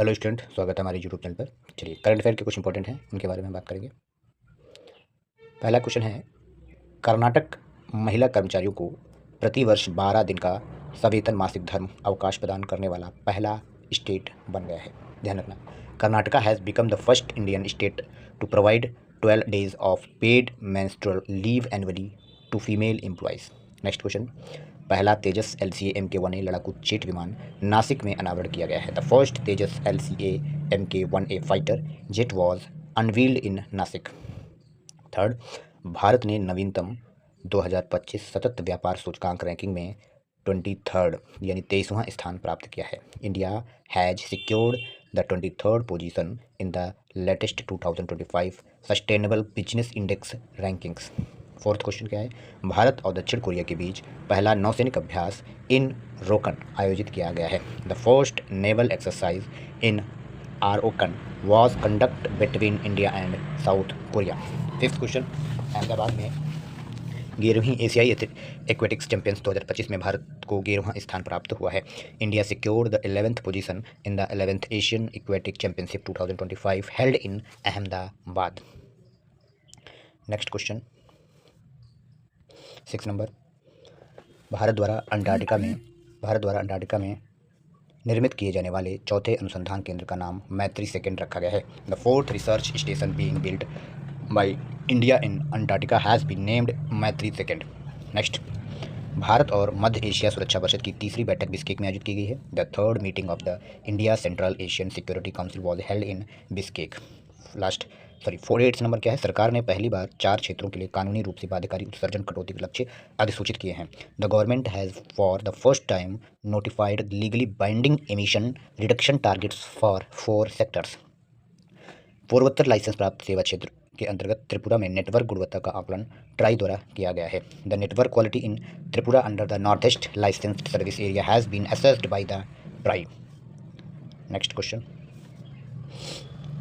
Hello student, स्वागत है हमारे यूट्यूब चैनल पर। चलिए, करंट अफेयर के कुछ इंपॉर्टेंट हैं, उनके बारे में बात करेंगे। पहला क्वेश्चन है, कर्नाटक महिला कर्मचारियों को प्रतिवर्ष 12 दिन का सवेतन मासिक धर्म अवकाश प्रदान करने वाला पहला स्टेट बन गया है। ध्यान रखना, Karnataka has become the first Indian state to provide 12 days of paid menstrual leave annually to female employees. Next question, पहला तेजस LCA MK-1A लड़ाकू जेट विमान नासिक में अनावरण किया गया है। The first Tejas LCA MK-1A fighter jet was unveiled in Nashik. Third, Bharat ने नवीनतम 2025 सतत व्यापार सूचकांक रैंकिंग में 23rd यानी 23वां स्थान प्राप्त किया है। India has secured the 23rd position in the latest 2025 sustainable business index rankings. Fourth question क्या है, भारत और दक्षिण कोरिया के बीच पहला नौसैनिक अभ्यास इन रोकन आयोजित किया गया है। The first naval exercise in आरओकन was conduct between India and South Korea. Fifth question, Ahmedabad में 11वीं एशियाई एक्वेटिक्स चैंपियंस 2025 में भारत को 11वां स्थान प्राप्त हुआ है। India secured the 11th position in the 11th Asian aquatic championship 2025 held in Ahmedabad. Next question 6 number, Bharat द्वारा अंटार्कटिका में निर्मित किए जाने वाले चौथे अनुसंधान केंद्र का नाम मैत्री सेकंड रखा गया है। The fourth research station being built by India in Antarctica has been named Maitri second. Next, Bharat और मध्य एशिया सुरक्षा परिषद की तीसरी बैठक बिश्केक में आयोजित की गई है। The third meeting of the India central Asian security council was held in Bishkek. 48 number क्या है, सरकार ने पहली बार 4 क्षेत्रों के लिए कानूनी रूप से बाध्यकारी उत्सर्जन कटौती के लक्ष्य अधिसूचित किए हैं। The government has for the first time notified legally binding emission reduction targets for 4 sectors. पूर्वोत्तर लाइसेंस प्राप्त सेवा क्षेत्र के अंतर्गत त्रिपुरा में नेटवर्क गुणवत्ता का आकलन ट्राई द्वारा किया गया है। The network quality in Tripura under the North East licensed service area has been assessed by the TRAI. Next question,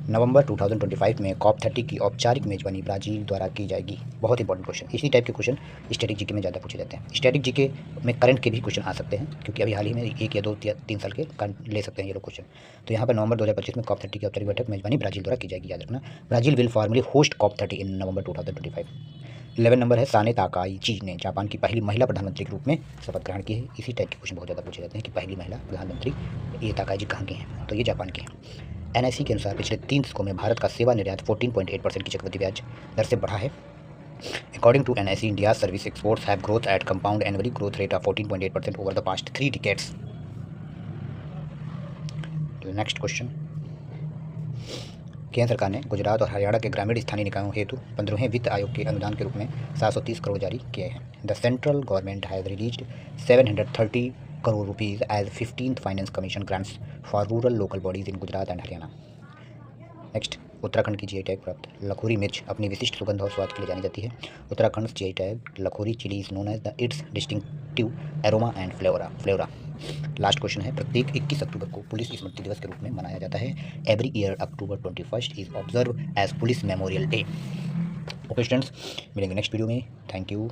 नवंबर 2025 में COP30 की औपचारिक मेजबानी ब्राज़ील द्वारा की जाएगी। बहुत इंपॉर्टेंट क्वेश्चन, इसी टाइप के क्वेश्चन स्टैटिक जीके में ज़्यादा पूछे जाते हैं। स्टैटिक जीके में करंट के भी क्वेश्चन आ सकते हैं, क्योंकि अभी हाल ही में 1 या 2 या 3 साल के ले सकते हैं ये लोग क्वेश्चन। तो यहाँ पर नवंबर 2025 में COP30 की औपचारिक बैठक मेजबानी ब्राज़ील द्वारा की जाएगी, याद रखना। Brazil will formally host COP30 in November 2025। 11 number है, साने ताकाईची ने जापान की पहली महिला प्रधानमंत्री के रूप में शपथ ग्रहण की है। इसी टाइप के क्वेश्चन बहुत ज़्यादा पूछे जाते हैं कि पहली महिला प्रधानमंत्री ये ताकाईची कहाँ की हैं, तो ये जापान की हैं। NIC के अनुसार पिछले 3 दशकों में भारत का सेवा निर्यात 14.8% की चक्रवृद्धि ब्याज दर से बढ़ा है। According to NIC, India service exports have growth at compound annually growth rate of 14.8% over the past 3 decades. Next question, केंद्र सरकार ने गुजरात और हरियाणा के ग्रामीण स्थानीय निकायों हेतु 15वें वित्त आयोग के अनुदान के रूप में 730 करोड़ जारी किए हैं। The central government has released 730 crore rupees as 15th finance commission grants for rural local bodies in Gujarat and Haryana. Next, Uttarakhand की GI टैग प्राप्त लखोरी मिर्च अपनी विशिष्ट सुगंध और स्वाद के लिए जानी जाती है। Uttarakhand GI tag Lakhori chilli is known as the its distinctive aroma and flavour. Last question है, प्रत्येक 21 अक्टूबर को पुलिस स्मृति दिवस के रूप में मनाया जाता है। Every year October 21 is observe as police memorial day. Okay students, मिलेंगे नेक्स्ट वीडियो में। Thank you.